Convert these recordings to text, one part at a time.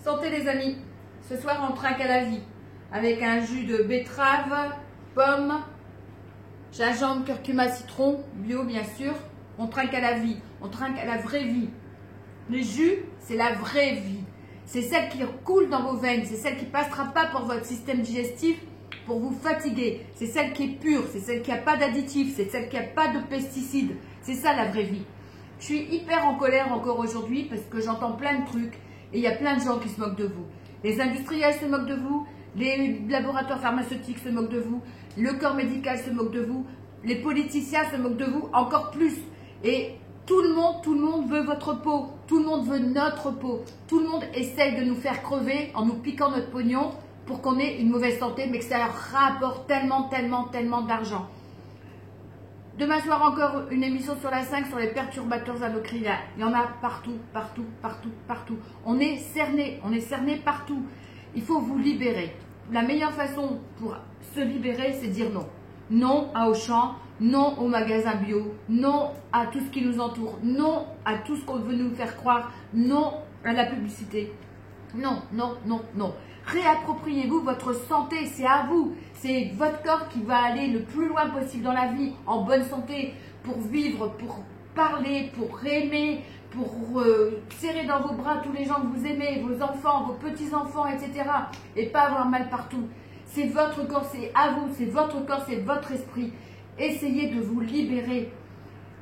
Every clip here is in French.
Santé les amis, ce soir on trinque à la vie avec un jus de betterave, pomme, gingembre, curcuma, citron, bio bien sûr. On trinque à la vie, on trinque à la vraie vie. Le jus, c'est la vraie vie. C'est celle qui coule dans vos veines, c'est celle qui ne passera pas pour votre système digestif pour vous fatiguer. C'est celle qui est pure, c'est celle qui n'a pas d'additifs, c'est celle qui n'a pas de pesticides. C'est ça la vraie vie. Je suis hyper en colère encore aujourd'hui parce que j'entends plein de trucs et il y a plein de gens qui se moquent de vous. Les industriels se moquent de vous, les laboratoires pharmaceutiques se moquent de vous, le corps médical se moque de vous, les politiciens se moquent de vous encore plus. Et tout le monde veut votre peau, tout le monde veut notre peau, tout le monde essaye de nous faire crever en nous piquant notre pognon pour qu'on ait une mauvaise santé, mais que ça rapporte tellement d'argent. Demain soir encore une émission sur la 5 sur les perturbateurs endocriniens. Il y en a partout. On est cerné partout. Il faut vous libérer. La meilleure façon pour se libérer, c'est dire non. Non à Auchan, non au magasin bio, non à tout ce qui nous entoure, non à tout ce qu'on veut nous faire croire, non à la publicité. Non. Réappropriez-vous votre santé, c'est à vous. C'est votre corps qui va aller le plus loin possible dans la vie, en bonne santé, pour vivre, pour parler, pour aimer, pour serrer dans vos bras tous les gens que vous aimez, vos enfants, vos petits-enfants, etc. Et pas avoir mal partout. C'est votre corps, c'est à vous, c'est votre corps, c'est votre esprit. Essayez de vous libérer.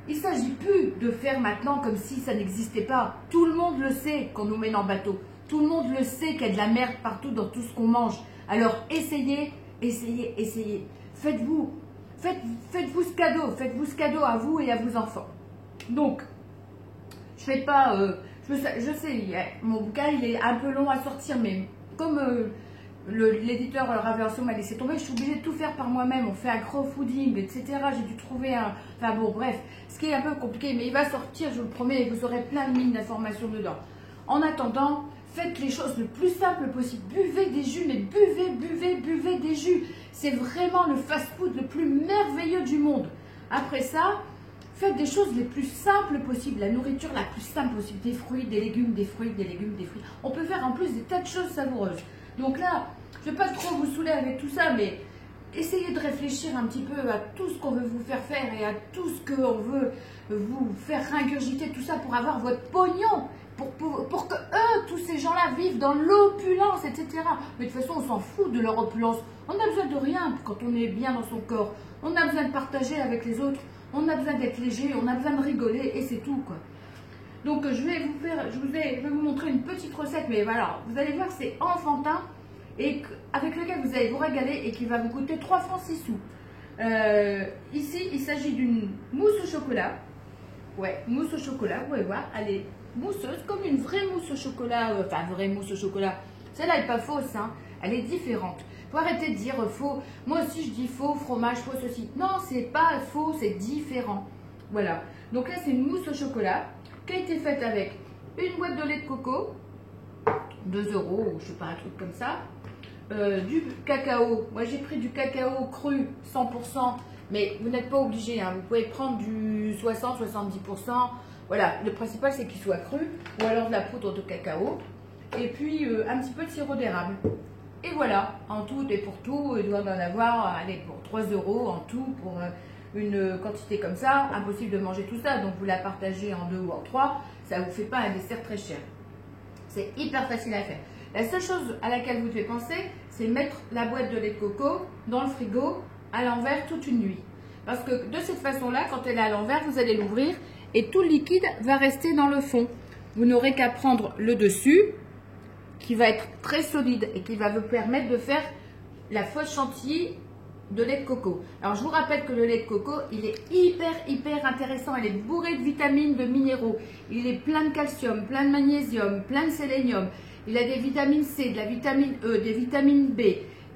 Il ne s'agit plus de faire maintenant comme si ça n'existait pas. Tout le monde le sait qu'on nous mène en bateau. Tout le monde le sait qu'il y a de la merde partout dans tout ce qu'on mange. Alors essayez. Faites-vous ce cadeau à vous et à vos enfants. Donc, je fais pas, je sais, mon bouquin il est un peu long à sortir, mais comme l'éditeur Ravelation m'a laissé tomber, je suis obligée de tout faire par moi-même. On fait un crowdfunding, etc. J'ai dû trouver un... Enfin bon, bref, ce qui est un peu compliqué, mais il va sortir, je vous le promets, et vous aurez plein de lignes d'informations dedans. En attendant, faites les choses le plus simple possible. Buvez des jus, mais buvez des jus. C'est vraiment le fast-food le plus merveilleux du monde. Après ça, faites des choses les plus simples possibles. La nourriture la plus simple possible. Des fruits, des légumes, des fruits. On peut faire en plus des tas de choses savoureuses. Donc là, je ne vais pas trop vous saouler avec tout ça, mais essayez de réfléchir un petit peu à tout ce qu'on veut vous faire faire et à tout ce qu'on veut vous faire ingurgiter, tout ça pour avoir votre pognon. Pour que eux, tous ces gens-là, vivent dans l'opulence, etc. Mais de toute façon, on s'en fout de leur opulence. On n'a besoin de rien quand on est bien dans son corps. On a besoin de partager avec les autres. On a besoin d'être léger. On a besoin de rigoler et c'est tout, quoi. Donc, je vais vous montrer une petite recette. Mais voilà, vous allez voir, c'est enfantin et avec lequel vous allez vous régaler et qui va vous coûter 3 francs 6 sous. Ici, il s'agit d'une mousse au chocolat. Ouais, mousse au chocolat, vous pouvez voir, elle est mousseuse, comme une vraie mousse au chocolat, enfin vraie mousse au chocolat. Celle-là n'est pas fausse, hein, elle est différente. Faut arrêter de dire faux. Moi aussi je dis faux, fromage, faux ceci. Non, c'est pas faux, c'est différent. Voilà. Donc là c'est une mousse au chocolat qui a été faite avec une boîte de lait de coco, 2 €, ou je sais pas, un truc comme ça. Du cacao. Moi j'ai pris du cacao cru 100%. Mais vous n'êtes pas obligé, hein. Vous pouvez prendre du 60-70%. Voilà, le principal c'est qu'il soit cru, ou alors de la poudre de cacao, et puis un petit peu de sirop d'érable. Et voilà, en tout et pour tout, il doit en avoir, allez, pour 3 € en tout, pour une quantité comme ça. Impossible de manger tout ça, donc vous la partagez en 2 ou en 3, ça ne vous fait pas un dessert très cher. C'est hyper facile à faire. La seule chose à laquelle vous devez penser, c'est mettre la boîte de lait de coco dans le frigo, à l'envers toute une nuit. Parce que de cette façon-là, quand elle est à l'envers, vous allez l'ouvrir et tout le liquide va rester dans le fond. Vous n'aurez qu'à prendre le dessus, qui va être très solide et qui va vous permettre de faire la fausse chantilly de lait de coco. Alors, je vous rappelle que le lait de coco, il est hyper intéressant. Il est bourré de vitamines, de minéraux. Il est plein de calcium, plein de magnésium, plein de sélénium. Il a des vitamines C, de la vitamine E, des vitamines B.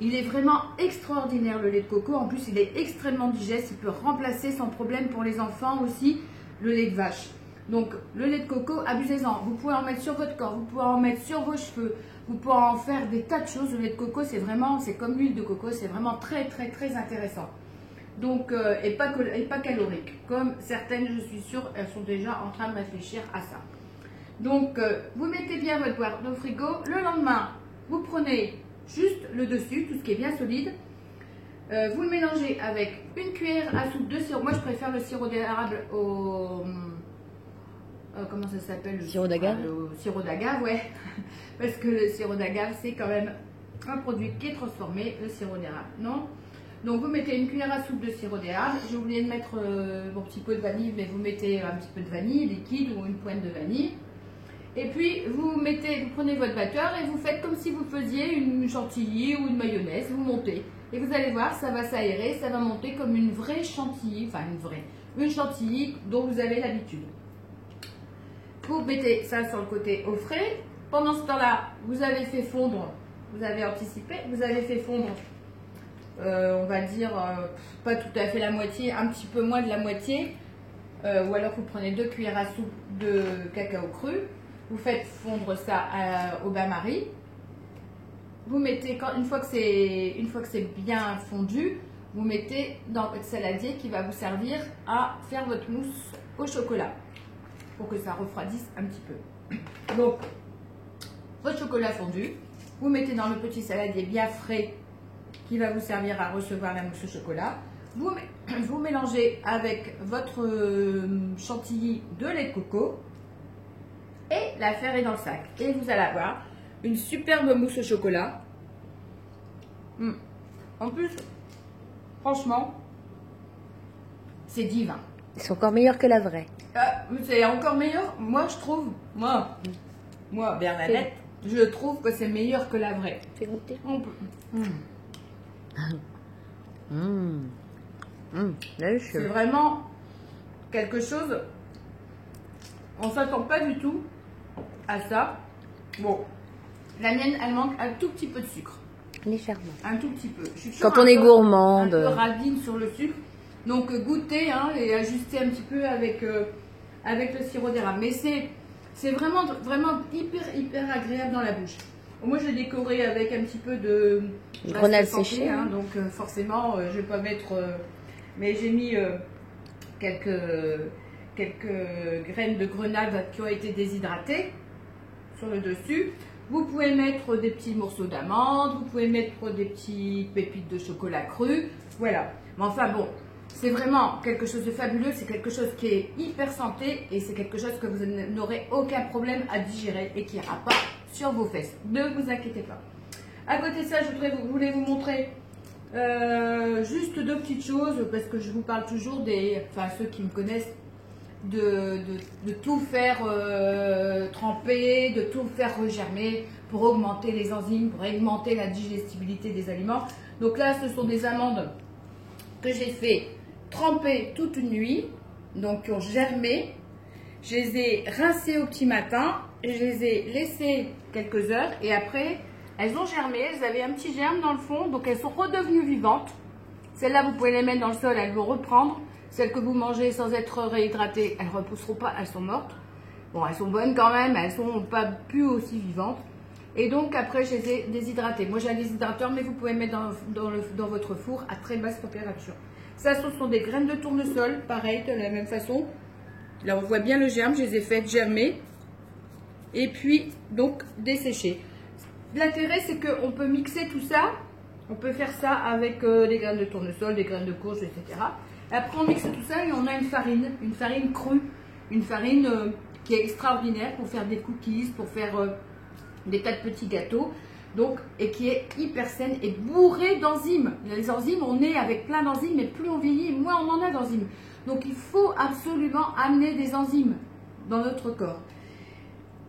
Il est vraiment extraordinaire le lait de coco. En plus, il est extrêmement digeste. Il peut remplacer sans problème pour les enfants aussi le lait de vache. Donc, le lait de coco, abusez-en. Vous pouvez en mettre sur votre corps, vous pouvez en mettre sur vos cheveux. Vous pouvez en faire des tas de choses. Le lait de coco, c'est vraiment, c'est comme l'huile de coco. C'est vraiment très intéressant. Donc, et pas calorique. Comme certaines, je suis sûre, elles sont déjà en train de réfléchir à ça. Donc, vous mettez bien votre boîte au frigo. Le lendemain, vous prenez juste le dessus, tout ce qui est bien solide. Vous le mélangez avec une cuillère à soupe de sirop. Moi, je préfère le sirop d'érable au... comment ça s'appelle? Sirop d'agave? Le sirop d'agave, ouais. Parce que le sirop d'agave, c'est quand même un produit qui est transformé, le sirop d'érable, non? Donc, vous mettez une cuillère à soupe de sirop d'érable. J'ai oublié de mettre mon petit pot de vanille, mais vous mettez un petit peu de vanille liquide ou une pointe de vanille. Et puis, vous prenez votre batteur et vous faites comme si vous faisiez une chantilly ou une mayonnaise. Vous montez. Et vous allez voir, ça va s'aérer, ça va monter comme une vraie chantilly, enfin une chantilly dont vous avez l'habitude. Vous mettez ça sur le côté au frais. Pendant ce temps-là, vous avez fait fondre, vous avez anticipé, vous avez fait fondre, on va dire, pas tout à fait la moitié, un petit peu moins de la moitié. Ou alors vous prenez 2 cuillères à soupe de cacao cru. Vous faites fondre ça au bain-marie. Vous mettez, une fois que c'est bien fondu, vous mettez dans votre saladier qui va vous servir à faire votre mousse au chocolat pour que ça refroidisse un petit peu. Donc, votre chocolat fondu, vous mettez dans le petit saladier bien frais qui va vous servir à recevoir la mousse au chocolat. Vous mélangez avec votre chantilly de lait de coco et l'affaire est dans le sac. Et vous allez avoir une superbe mousse au chocolat. En plus, franchement, c'est divin. C'est encore meilleur que la vraie. C'est encore meilleur, moi je trouve. Moi Bernadette, je trouve que c'est meilleur que la vraie. Fais goûter. C'est vraiment quelque chose. On ne s'attend pas du tout à ça. Bon, la mienne, elle manque un tout petit peu de sucre. Légèrement. Un tout petit peu. Je suis quand on est gourmande. Un peu radine sur le sucre. Donc goûtez et ajustez un petit peu avec le sirop d'érable. Mais c'est vraiment hyper agréable dans la bouche. Moi, j'ai décoré avec un petit peu de grenade séchée. Donc forcément, je ne vais pas mettre... mais j'ai mis quelques graines de grenade qui ont été déshydratées sur le dessus. Vous pouvez mettre des petits morceaux d'amande, vous pouvez mettre des petites pépites de chocolat cru. Voilà. Mais enfin bon, c'est vraiment quelque chose de fabuleux. C'est quelque chose qui est hyper santé et c'est quelque chose que vous n'aurez aucun problème à digérer et qui n'ira pas sur vos fesses. Ne vous inquiétez pas. À côté de ça, je voulais vous montrer juste 2 petites choses parce que je vous parle toujours ceux qui me connaissent, de tout faire tremper, de tout faire regermer pour augmenter les enzymes, pour augmenter la digestibilité des aliments. Donc là, ce sont des amandes que j'ai fait tremper toute une nuit, donc qui ont germé. Je les ai rincées au petit matin, je les ai laissées quelques heures et après, elles ont germé, elles avaient un petit germe dans le fond, donc elles sont redevenues vivantes. Celles-là, vous pouvez les mettre dans le sol, elles vont reprendre. Celles que vous mangez sans être réhydratées, elles ne repousseront pas, elles sont mortes. Bon, elles sont bonnes quand même, elles ne sont pas plus aussi vivantes. Et donc après, je les ai déshydratées. Moi, j'ai un déshydrateur, mais vous pouvez mettre dans votre four à très basse température. Ça, ce sont des graines de tournesol, pareil, de la même façon. Là, on voit bien le germe, je les ai faites germer. Et puis, donc, dessécher. L'intérêt, c'est qu'on peut mixer tout ça. On peut faire ça avec des graines de tournesol, des graines de courge, etc. Après, on mixe tout ça et on a une farine crue, une farine qui est extraordinaire pour faire des cookies, pour faire des tas de petits gâteaux, donc, et qui est hyper saine et bourrée d'enzymes. Les enzymes, on est avec plein d'enzymes, et plus on vieillit, moins on en a d'enzymes. Donc, il faut absolument amener des enzymes dans notre corps.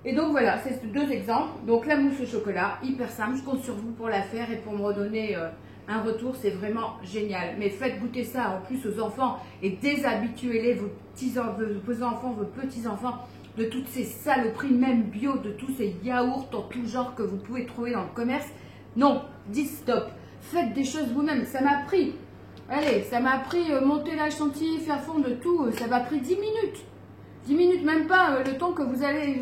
Et donc voilà, c'est 2 exemples. Donc la mousse au chocolat, hyper simple, je compte sur vous pour la faire et pour me redonner un retour, c'est vraiment génial. Mais faites goûter ça en plus aux enfants et déshabituez-les, vos enfants, vos petits-enfants, de toutes ces saloperies, même bio, de tous ces yaourts en tout genre que vous pouvez trouver dans le commerce. Non, dites stop, faites des choses vous-même. Ça m'a pris, monter la chantilly, faire fondre tout, ça m'a pris 10 minutes. 10 minutes, même pas le temps que vous allez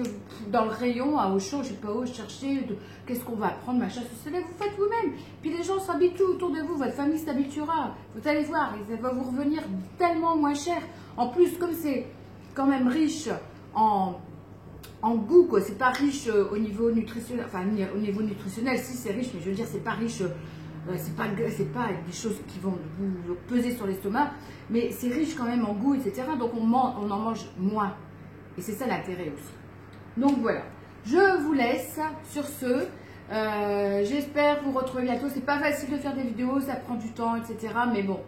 dans le rayon à Auchan, je sais pas où, chercher qu'est-ce qu'on va prendre, machin, cela, vous faites vous-même. Puis les gens s'habituent autour de vous, votre famille s'habituera. Vous allez voir, ça va vous revenir tellement moins cher. En plus, comme c'est quand même riche en en goût, quoi. C'est pas riche au niveau nutritionnel, enfin au niveau nutritionnel, si c'est riche, mais je veux dire, c'est pas riche, c'est pas des choses qui vont vous peser sur l'estomac, mais c'est riche quand même en goût, etc. Donc on en mange moins. Et c'est ça l'intérêt aussi. Donc voilà, je vous laisse sur ce. J'espère vous retrouver bientôt. C'est pas facile de faire des vidéos, ça prend du temps, etc. Mais bon,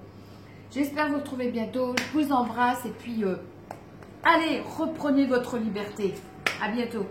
j'espère vous retrouver bientôt. Je vous embrasse et puis allez, reprenez votre liberté. À bientôt.